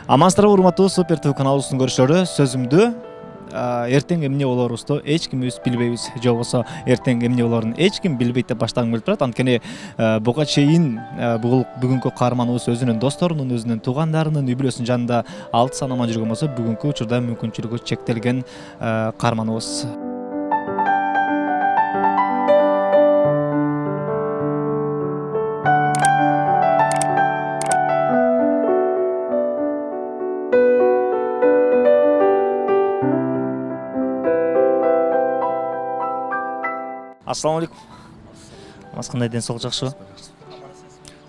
Амансыздарбы урматтуу Супер ТВ каналыбыздын көрүүчүлөрү, сөзүмдү эртең эмне болорубузду эч кимибиз билбейбиз. Же болбосо эртең эмне болорун эч ким билбейт деп баштагым келип турат. Анткени буга чейин бүгүнкү каарманыбыз өзүнүн досторунун, өзүнүн туугандарынын, үй бүлөсүнүн жанында алты санаман жүргөн болсо, бүгүнкү учурда мүмкүнчүлүгү чектелген каарманыбыз. Ассаламу алейкум. Мас кандай ден соолук жакшыбы?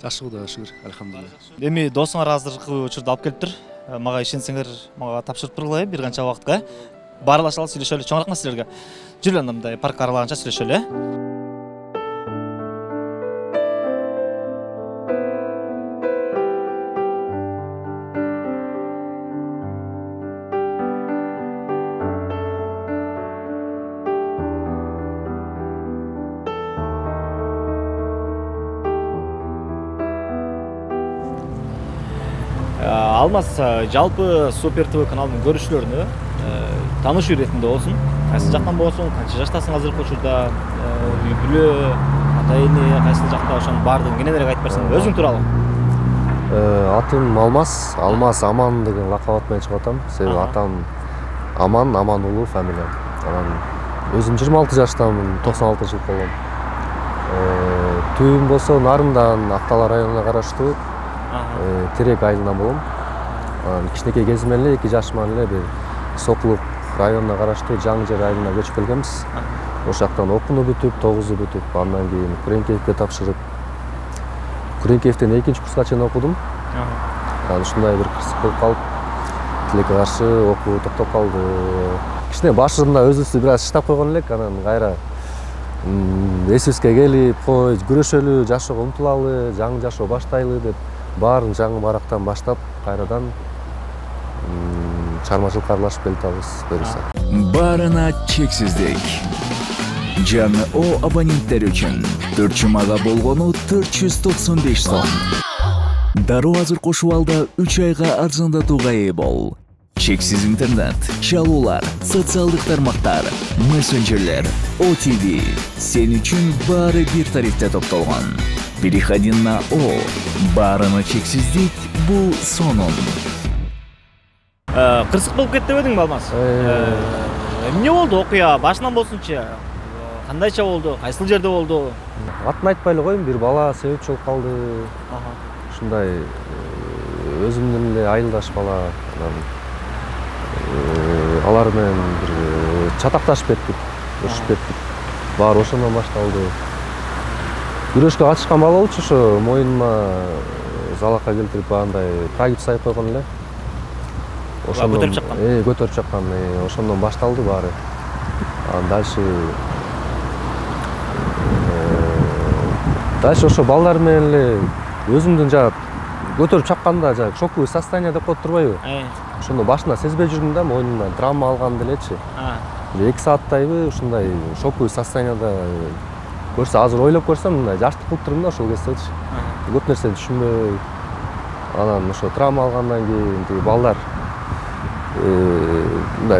Жакшы Кудайга шүгүр, алхамдулилlah. Эми досуңар азыркы учурда алып келиптир. Мага ишенсеңер, мага тапшырып тургула бир канча убакытка. Баарлашалы, сүйлөшөлү. Чоң рахмат силерге. Жүрү анда мындай паркка аралаганча сүйлөшөлү. Алмаз, жалпы Супер ТВ каналынын көрүүчүлөрүнө таанышуу иретинде болсун. Кайсы жактан болсун, канча жаштасың азыркы учурда, үй бүлө, ата-эне кайсы жакта, ошонун баардыгын кененирээк айтып берсең, өзүң тууралуу. Атым Алмаз Аман деген лакап ат менен чыгып атам. Себеби атам Аман уулу фамилиям. Анан өзүм 26 жаштамын, 96 жыл болгом. Түйүм болсо Нарындан, Актала районуна караштуу Терек айылынан болом. Кичинекей кезимден эле 2 жашыман эле бир Сокулук районуна караштуу Жаңжер айылына көчүп келгенбиз. Ошол жактан окууну бүтүп, 9-ду бүтүп, андан кийин Күреңкеевке тапшырып, Күреңкеевден 2-курска чейин окудум. Анан ушундай бир кырсык болуп калып, тилекке каршы окуу токтоп калды. Кичине башымда өзүбүздү бир аз штап койгон элек, анан кайра эсибизге келип, кой күрөшөлү, жашоого умтулалы, жаңы жашоо баштайлы деп баарын жаңы барактан баштап, кайрадан чармачылыкка аралашып келатабыз, буюрса. Баарына чексиздик. Жаңы абоненттер үчүн 4 жумага болгону 495 сом. Дароо азыр кошуп алда 3 айга арзандатууга ээ бол. Чексиз интернет, чалуулар, социалдык тармактар, мессенджерлер, OTV сен үчүн баары бир тарифте топтолгон. Переходи на баарына чексиздик, бул сонун. Кырсык болуп кетти деп эдиңби, Алмаз? Эмне болду окуя? Башынан болсунчу. Кандайча болду? Кайсыл жерде болду? Атын айтпай эле коеюн, бир бала себепчи болуп калды. Ушундай өзүмдүн эле айылдаш бала. Алар менен бир чатакташып кеттик, урушуп кеттик. Баары ошондон башталды. Күрөшкө ачышкан бала болчу, ошо моюнума залакка келтирип андай трагич сайып койгон эле. Ошондон көтөрүп чаккан. Көтөрүп чаккан. Ошондон башталды баары. Анан дальше ошо балдар менен эле өзүмдүн жана көтөрүп чакканда жана шоковый состояние деп коюп турбайбы? Ошондо башында сезбей жүрдүм да, моюнумдан травма алган делечи. 2 сааттайбы ушундай шоковый состояниеда көрсө, азыр ойлоп көрсөм, мындай жаштык кылып турдум да ошол кездечи. Көп нерсе түшүнбөй. Анан ошо травма алгандан кийин тиги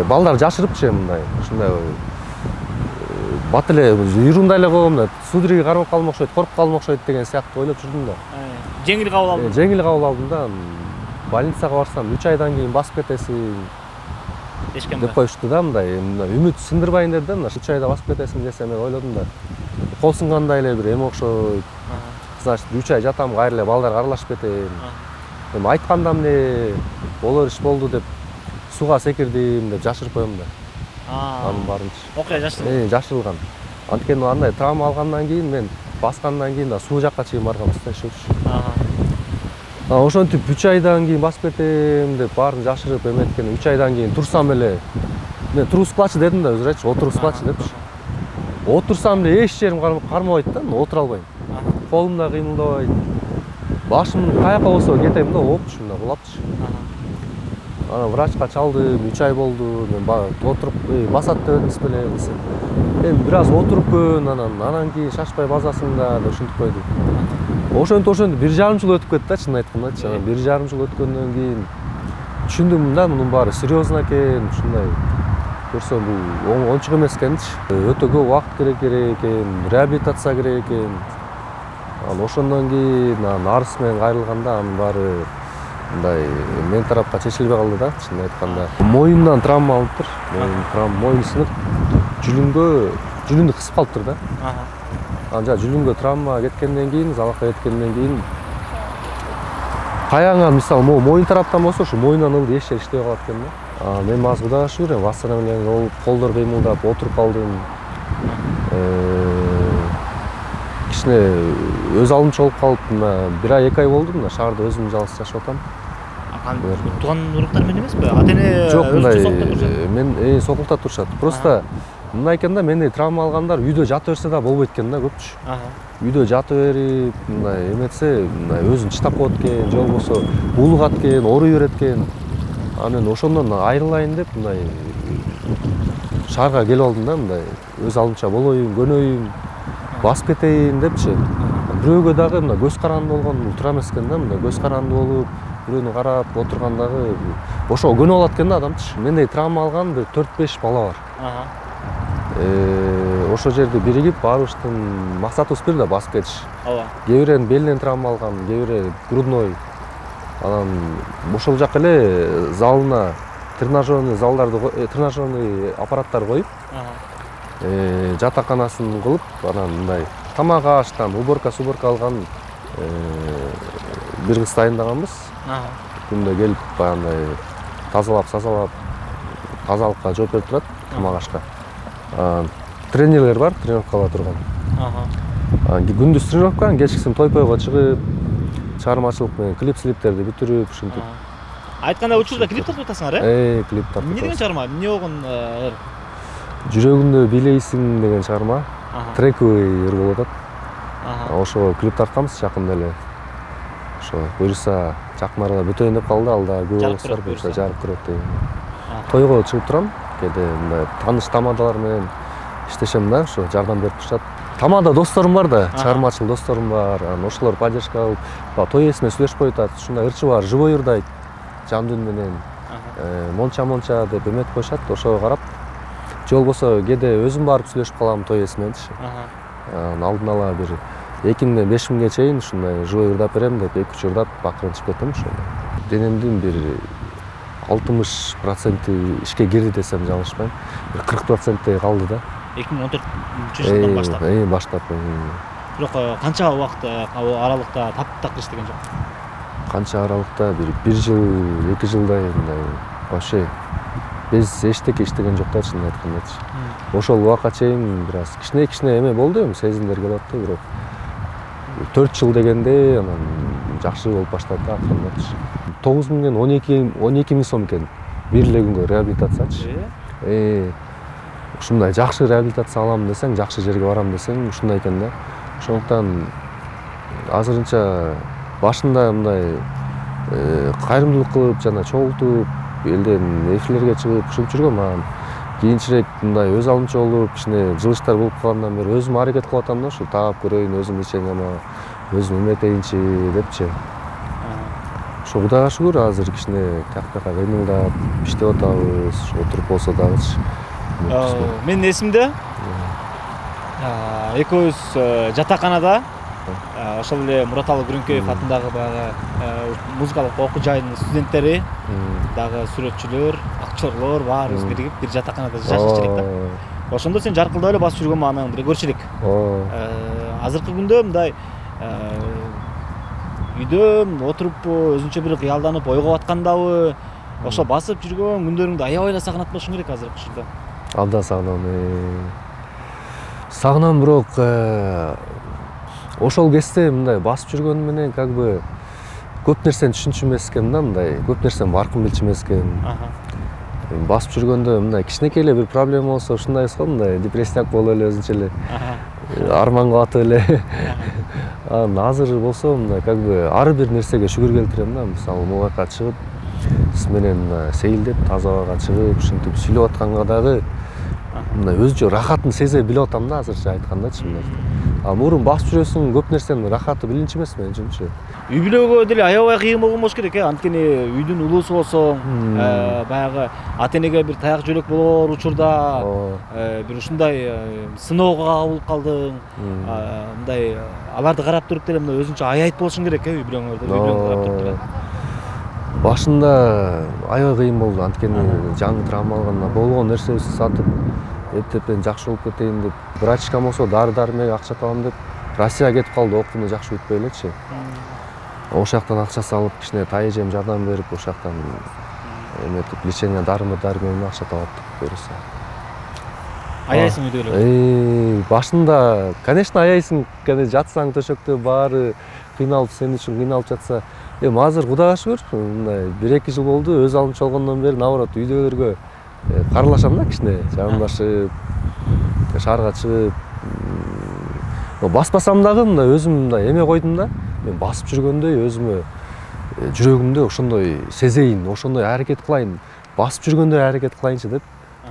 балдар жашырыпчы мындай, ушундай бат эле юрундай эле койгом да, судорога кармап калмак окшойт, коркуп калмак окшойт деген сыяктуу ойлоп жүрдүм да. Жеңил кабыл алдым. Жеңил кабыл алдым да. Больницага барсам 3 айдан кийин басып кетесиң деп коюшту да, мындай үмүт сындырбайын деди да, 3 айда басып кетесиң десем, мен ойлодум да. Кол сынгандай эле бир эме окшойт. Значит, 3 ай жатам, кайра эле балдарга аралашып кетем. Эми айтканда эмне болор иш болду деп сууга секирдим деп жашырып коем да. Анын баарынча. Окуя жашырылган. Жашырылган. Анткени андай травма алгандан кийин мен баскандан кийин да суу жакка чейин барганбыз да шөкчү. Ошентип 3 айдан кийин басып кетем деп баарын жашырып эметкен. 3 айдан кийин турсам эле мен тургузгулачы дедим да, өзү айтчы, отургузгулачы депчи. Отурсам эле эч жерим кармабайт да, отура албайм. Колум да кыймылдабайт. Башым каяка болсо кетем да, опчу, мына кулапчы. Анан врачка чалдым, 3 ай болду. Мен отуруп басат деп эдиңиз беле десем. Эми бир аз отуруппун, анан кийин шашпай базасың да деп ушинтип койду. Ошентип 1,5 жыл өтүп кетти да, чын айткандачы. 1,5 жыл өткөндөн кийин түшүндүм да мунун баары серьезно экен, ушундай көрсөм бул ончук эмес экенчи. Өтө көп убакыт керек экен, реабилитация керек экен. Ошондон кийин арыз менен кайрылганда анын баары мындай мен тарапка чечилбей калды да, чынын айтканда. Моюндан травма алыптыр. Моюн сынып, жүлүндү кысып калыптыр да. Анжа жүлүнгө травма кеткенден кийин, залакка кеткенден кийин каяңа мисалы моюн тараптан болсо ушу моюндан ылды эч жер иштебей калат экен да. Мен азыр Кудайга шүгүр восстановление болуп, колдор кыймылдап отуруп калдым. Кичине өз алдымча болуп калып, 1 ай 2 ай болду мына шаарда өзүм жалгыз жашап атам. Тууган уруктар менен эмеспи? Ата-эне жок, мындай мен сокулукта турушат. Просто мындай экен да, мендей травма алгандар үйдө жата берсе да болбойт экен да көпчү. Үйдө жата берип, мындай эметсе, мындай өзүн чыдап коет экен, же болбосо булугат экен, ооруй берет экен. Мен ошондон айрылайын деп мындай шаарга келип алдым да, мындай өз алдымча болоюн, көнөйүн, басып кетейин депчи. Бирөөгө дагы мына көз каранды болгон бул туура эмес экен да, мындай көз каранды болуп, бирөөнү карап отургандагы ошого көнүп алат экен да адамчы. Мендей травма алган бир 4-5 бала бар. Ошол жерде биригип баарыбыздын максатыбыз бир да, басып кетиш. Кээ бирөөнүн белинен травма алган, кээ бирөө грудной. Анан ошол жака эле залына тренажерный аппараттар коюп, жатаканасын кылып, анан мындай тамак аш, уборка алган бир кыз дайындаганбыз. Күндө келип баягындай тазалап, тазалыкка жооп берип турат, тамак ашка. Тренерлер бар, тренировкага турган. Күндүз тренировка, кечкисин той-пойго чыгып, чыгармачылык менен клип-слиптерди бүтүрүп, ушинтип. Айткандай учурда клип тартып атасыңар, э? Клип тартып. Эмне деген чыгарма? Эмне болгон? Жүрөгүмдө бийлейсиң деген чыгарма. Трековый ыр болуп атат. Ошого клип тартканбыз жакында эле. Ошо буюрса жакын арада бүтөйүн деп калды, алда көп болсоор буюрса жарык көрөт деген. Тойго чыгып турам, кээде мындай тааныш тамадалар менен иштешем да, ошо жардам берип турушат. Тамада досторум бар да, чыгармачыл досторум бар. Ошолор поддержка алып, той ээсине сүйлөшүп коюшат. Ушундай ырчы бар, живой ырдайт. Жан дүн менен монча деп эметип коюшат, ошого карап. Же болбосо кээде өзүм барып сүйлөшүп калам той ээси мененчи. Алдын ала бир 2-миңден 5-миңге чейин ушундай живой ырдап берем деп 2-3 ырдап бакырынчып кеттим ошо. Денемдин бир 60% ишке кирди десем жаңылышпайм. Бир 40% калды да. 2014-жылдан баштап. Баштап. Бирок канча убакыт аралыкта таптак иштеген жок? Канча аралыкта бир жыл, 2 жылдай мындай вообще без эчтеке иштеген жок да, чынын айткандачы. Ошол убакка чейин бир аз кичине эме болду, эми сезимдер келип атты, бирок 4 жыл дегенде анан жакшы болуп баштады да, аткандачы. 9.000 12.000 сом экен бир эле күнгө реабилитациячы. Ушундай жакшы реабилитация алам десең, жакшы жерге барам десең, ушундай экен да. Ошондуктан азырынча башында мындай кайрымдуулук кылып, жана чогултуп, элден эфирлерге чыгып ушинтип жүргөм. Анан кийинчерээк мындай өз алдымча болуп, кичине жылыштар болуп калгандан бери өзүм аракет кылып атам да, ушу таап көрөйүн, өзүм ичеңема, өзүм эметейинчи депчи. Ошо Кудайга шүгүр, азыр кичине тияк-бияка кыймылдап иштеп атабыз, отуруп болсо дагычы. Менин эсимде экөөбүз жатаканада ошол эле Мураталы Күрүнкөев атындагы баягы музыкалык окуу жайынын студенттери, дагы сүрөтчүлөр, актерлор баарыбыз биригип бир жатаканада жашачу элек да. Ошондо сен жаркылдап эле басып жүргөн маанаңды деле көрчү элек. Азыркы күндө мындай үйдө отуруп өзүнчө бир кыялданып ойгоп аткандабы, ошо басып жүргөн күндөрүңдү аябай эле сагынат болушуң керек азыркы учурда. Абдан сагынам. Сагынам, бирок ошол кезде мындай басып жүргөнүм менен как бы көп нерсени түшүнчү эмес экен да, мындай көп нерсени баркын билчү эмес экен. Басып жүргөндө мындай кичинекей эле бир проблема болсо ушундайбыз го, мындай депрессияк болуп эле өзүнчө эле арманга батып эле. Азыр болсо мындай как бы ар бир нерсеге шүгүр келтирем да. Мисалы мугака чыгып, сиз менен сейилдеп, таза абага чыгып, ушинтип сүйлөп атканга дагы мындай өзүнчө рахатын сезе билип атам да, азырча айткандачы. мурун басып жүрөсүң, көп нерсенин рахаты билинчи эмес менимче. Үй бүлөгө деле аябай кыйын болгон болуш керек, анткени үйдүн улуусу болсоң, баягы ата-энеге бир таяк жөлөк болор учурда бир ушундай сыноого кабылып калдың. Мындай аларды карап туруп деле мындай өзүнчө аябайт болушуң керек, үй бүлөңөрдө карап туруп деле. Башында аябай кыйын болду, анткени жаңы травма алганда болгон нерсебизди сатып, эптептен жакшы болуп кетейин деп, врачкам болсо дары-дармек акча табам деп Россияга кетип калды, окуумду жакшы бүтпөй элечи. Ошол жактан акча салып, кичине тайэжем жардам берип, ошол жактан эметип лечение дары-дармегине акча табат деп берсе. Аяйсың үйдө эле? Башында, конечно, аяйсың, жатсаң төшөктө баары кыйналып, сен үчүн кыйналып жатса, азыр Кудайга шүгүр, мындай 1-2 жыл болду, өз алымчы болгондон бери наоборот үйдөгөлөргө каралашам да, кичине жамдашып, шаарга чыгып, баспасам дагы мындай өзүм мындай эме койдум да, мен басып жүргөндөй өзүмө жүрөгүмдө ошондой сезейин, ошондой аракет кылайын, басып жүргөндөй аракет кылайынчы деп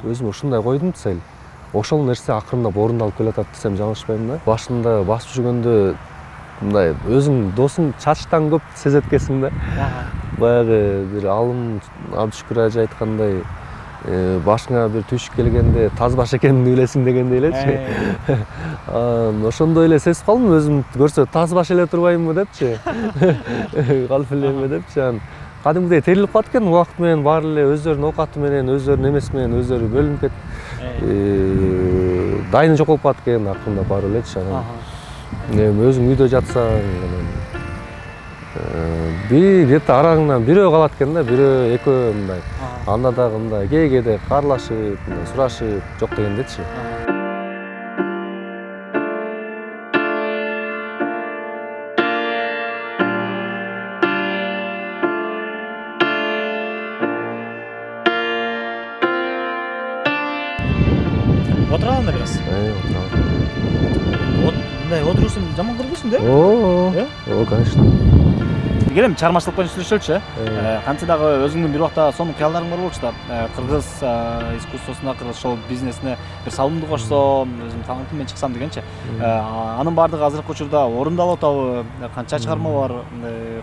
өзүмө ушундай койдум цель. Ошол нерсе акырындап орундалып келатат десем жаңылышпайм да. Башында басып жүргөндө мындай өзүң досуң чачтан көп сезет экенсиң да. Баягы бир алым Абдышүкүр ажы айткандай, башыңа бир түйшүк келгенде таз баш экенин билесиң дегендей элечи. Ошондой эле сезип калдым, өзүм көрсө таз баш эле турбаймынбы депчи. Калп элеме депчи. Кадимгидей терилип калат экен, убакыт менен баары эле өздөрүнүн оокаты менен, өздөрүнүн эмеси менен өздөрү бөлүнүп кетип, дайыны жоголуп калат экен, акырындап баары элечи. Өзүң үйдө жатсаң, где-то араңдан бирөө калат экен да, бирөө экөө мындай. Анда дагы мындай кээде каарлашып, сурашып, жок дегендечи. Отуралым да бираз. Мындай отурусун жаман көрбөйсүң да? Конечно. Келем чыгармачылык менен сүйлөшөлүчү. Кантсе дагы өзүңдүн бир убакта сонун кыялдарың бар болчу да. Кыргыз искусствосуна, кыргыз шоу бизнесине бир салымды кошсом, өзүм талантым менен чыксам дегенчи. Анын баардыгы азыркы учурда орундалып атабы? Канча чыгарма бар?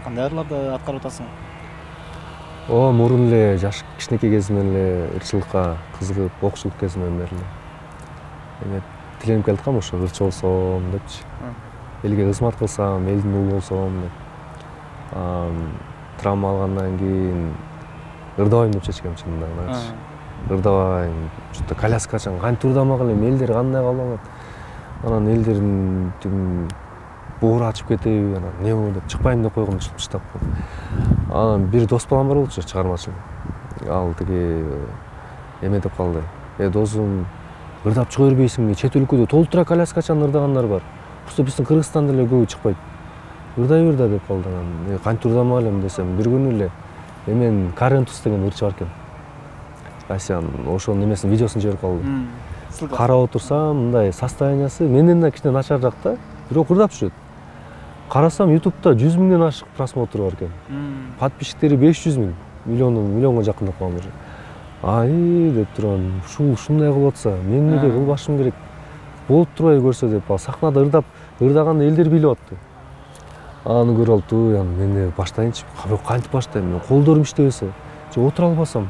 Кандай ырларды аткарып атасың? Мурун эле жаш кичинекей кезимден эле ырчылыкка кызыгып, окуучулук кезимден бери эле тиленип келаткам, ошо ырчы болсом депчи. Элге кызмат кылсам, элдин уулу болсом деп. Травма алгандан кийин ырдабайм деп чечкем чынында. Ырдабайм, что-то коляскачан кантип ырдамак элем, элдер кандай кабыл алат. Анан элдердин боору ачып кетеби, анан не болду деп чыкпайм деп койгом, чыктап койдум. Анан бир дос балам бар болчу, чыгармачыл. Ал тиги эме деп калды. Досум, ырдап чыга бербейсиңби? Чет өлкөдө толтура коляскачан ырдагандар бар. Просто биздин Кыргызстанда эле көбү чыкпайт. Ырдай бер да деп калды. Анан кантип ырдамак элем десем, бир күнү эле мен Карентус деген ырчы бар экен. Асян ошонун немесин видеосун жиберип калды. Карап отурсам, мындай состояниясы менден да кичине начарыраак да, бирок ырдап жүрөт. Карасам YouTube'да 100 миңден ашык просмотр бар экен. Подписчиктери 500 миң, миллионго жакындап калган уже. Деп турам, ушундай кылып атса, мен эмнеге кылбашым керек? Болуп турбайбы көрсө деп, сахнада ырдаганда элдер билип атты. Аны көрүп алып, мен баштайынчы, кантип баштайм? Мен колдорум иштебесе, же отура албасам,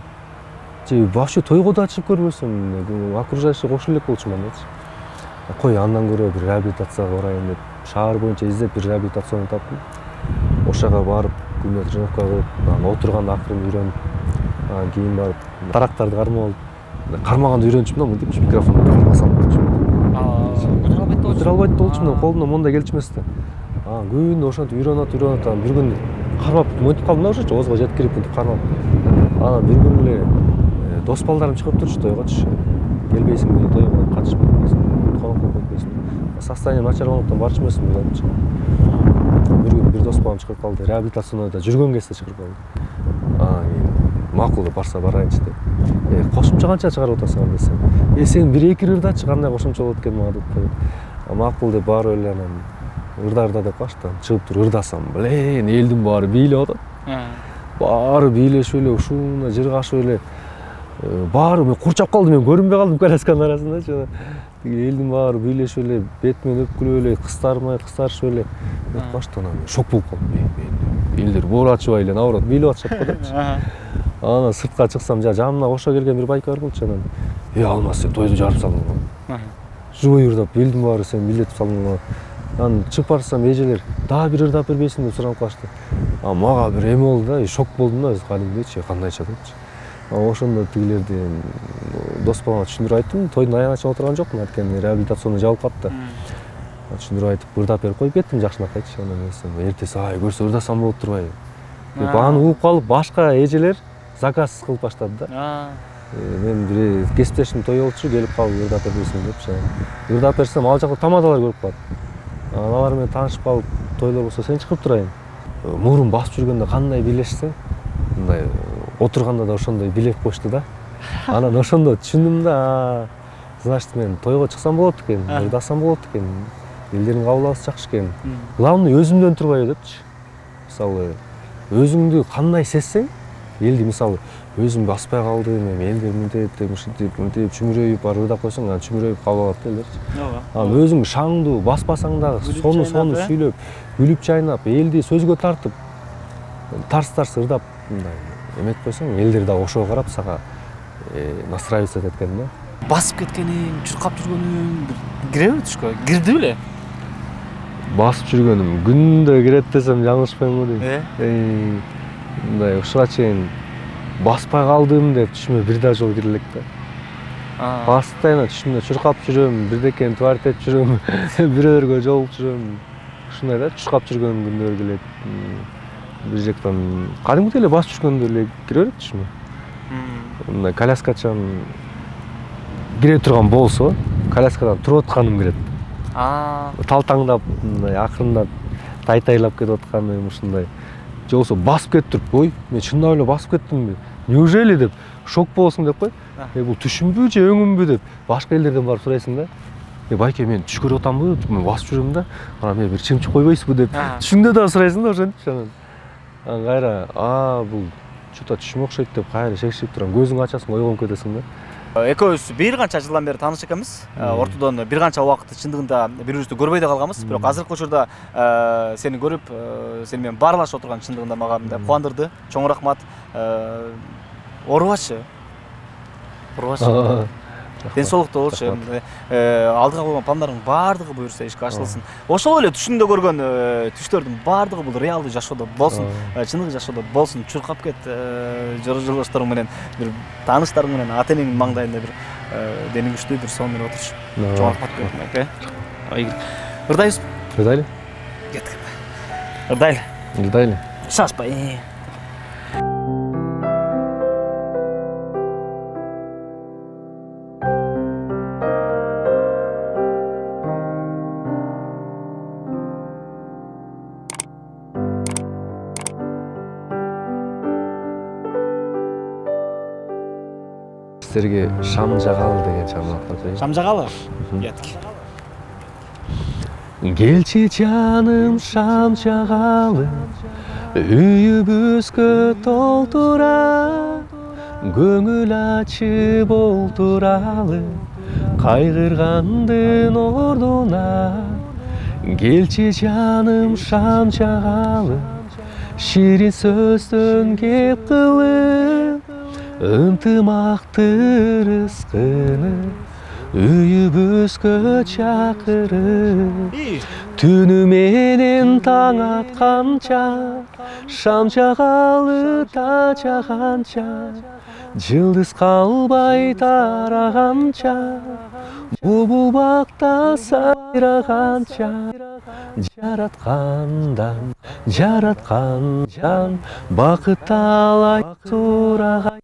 же вообще тойго да чыгып көрбөсөм, окружающий кошулуп элек болчумун дечи. Кой, андан көрө бир реабилитацияга барайын деп, шаар боюнча издеп бир реабилитацияны таптым. Ошого барып, күнүнө тренировка кылып, отурганда акырын үйрөнүп, кийин барып, тарактарды кармап алып, кармаганды үйрөнчүмүн да, мынтип микрофонду кармасам депчи. Өтүрө албайт болчумун, колумдан мондай келчү эмес да. Күнү ошентип үйрөнүп, бир күн кармап мынтип калдым да, ошочо оозго жеткирип мынтип кармап. Анан бир күн эле дос балдарым чыгып турчу тойгочу. Келбейсиңби тойго, катышпай келбейсиңби, конок болуп кетпейсиңби? Состояние начар болгондуктан барчу эмесмин депчи. Бир күн бир дос балам чыгып калды, реабилитацияда жүргөн кезде чыгып калды. Макул деп барса барайынчы деп. Кошумча канча чыгарып атасың десем. Сен 1-2 ырдачы, кандай кошумча болот экен мага деп коет. Макул деп барып эле анан ырда деп каштан чыгып туруп ырдасам, элдин баары бийлеп атат. Баары бийлешип эле ушуна жыргашып эле баары мен курчап калдым, мен көрүнбөй калдым колясканын арасында жана. Элдин баары бийлешип эле, бетимен өпкүлөп эле, кыстарышып эле өтүп баштады. Анан шок болуп калдым. Элдер боорачыбай эле наоборот бийлеп атышат го депчи. Анан сыртка чыксам, жанымда кошо келген бир байка бар болчу. Анан алмаз, сен тойду жарып салдың го. Жубой ырдап, элдин баары сен билетип салдың го. Анан чыгып барсам, эжелер дагы бир ырдап бербейсиң деп суранып калышты. Мага бир эме болду да, шок болдум да, кадимгидечи, кандайча депчи. Ошондо тигилерди дос балама түшүндүрүп айттым. Тойдун аягына чыгып отурган жокмун, анткени реабилитационный жабылып калыпты. Түшүндүрүп айтып, ырдап берип коюп кеттим жакшынакайчы. Анан эртеси көрсө ырдасам болот турбайбы деп аны угуп калып, башка эжелер заказ кылып баштады да. Мен бир кесиптешим той болчу, келип калып ырдап бербейсиң депчи. Ырдап берсем, ал жакта тамадалар көрүп калат. Алар менен таанышып калып, тойлор болсо сен чыгып турайын. Мурун басып жүргөндө кандай бийлешсе, мындай отурганда да ошондой билеп коюшту да. Анан ошондо түшүндүм да, значит мен тойго чыксам болот экен, ырдасам болот экен. Элдердин кабыл алышы жакшы экен. Главный өзүмдөн турбайбы депчи. Мисалы, өзүңдү кандай сезсең, элди мисалы өзүм баспай калдым, элдер мынтип чүмүрөйүп барып ырдап койсоң, анан чүмүрөйүп кабыл алат да элдерчи. Анан өзүң шаңдуу баспасаң дагы сону сүйлөп, күлүп чайнап, элди сөзгө тартып, тарс ырдап мындай эметип койсоң, элдер дагы ошого карап сага настраиваться этет экен да. Басып кеткениң, чуркап жүргөнүң киреби түшкө? Кирди беле? Басып жүргөнүм күндө кирет десем жаңылышпайм го дейм. Мындай ушуга чейин баспай калдым деп түшүмө бир да жолу кире элек да. Постоянно түшүмдө чуркап жүрөм, бирдекени тварь этип жүрөм, бирөөлөргө жолугуп жүрөм. Ушундай да, чуркап жүргөн күндөр келет. Бир жактан кадимгидей эле басып жүргөндө эле кире берет түшүмө. Мындай коляскачан кире турган болсо, коляскадан туруп атканым кирет. Талтаңдап, мындай акырындап, тайтайлап кетип атканым ушундай. Же болсо басып кетип туруп, ой, мен чындап эле басып кеттимби? Неужели деп шок болосуң деп кой. Бул түшүмбү же өңүмбү деп башка элдерден барып сурайсың да. Байке, мен түш көрүп атамбы? Мен басып жүрөм да. Анан мен бир чымчып койбойсузбу деп түшүңдө да сурайсың да ошентип анан. Анан кайра, бул чута түшүм окшойт деп кайра шекшип турам. Көзүңдү ачасың, ойгонуп кетесиң да. Экөөбүз бир канча жылдан бери тааныш экенбиз. Ортодон бир канча убакыт чындыгында бири-бирибизди көрбөй да калганбыз. Бирок азыркы учурда сени көрүп, сени менен баарлашып отурган чындыгында мага мындай кубандырды. Чоң рахмат. Оорубачы. Ден соолуктуу болчу. Алдыга койгон пландарың баардыгы буюрса ишке ашылсын. Ошол эле түшүндө көргөн түштөрдүн баардыгы бул реалдуу жашоодо болсун, чыныгы жашоодо болсун. Чуркап кет жолдошторуң менен, бир тааныштарың менен, ата энеңдин маңдайында бир дени күчтүү бир сон менен отурчу. Чоң рахмат бердим. Ырдайбызбы? Ырдайлы. Кеттик. Ырдайлы. Ырдайлы. Шашпай. Сіздерге шам жағалы деген шамдап атайын. Шам жағалы? Кеттік. Келчи жаным шам жағалы, үйүбүзгө толтура, көңүл ачып олтуралы, кайгыргандын ордуна. Келчи жаным шам жағалы, ширин сөздөн кеп кылып, ынтымақты рызкыны үйүбүзгө чакырып, түнү менен таң атканча, шам жагалы да жаганча, жылдыз калбай тараганча, бул бакта сайраганча, жараткандан жараткан жан бакыт талай сураган.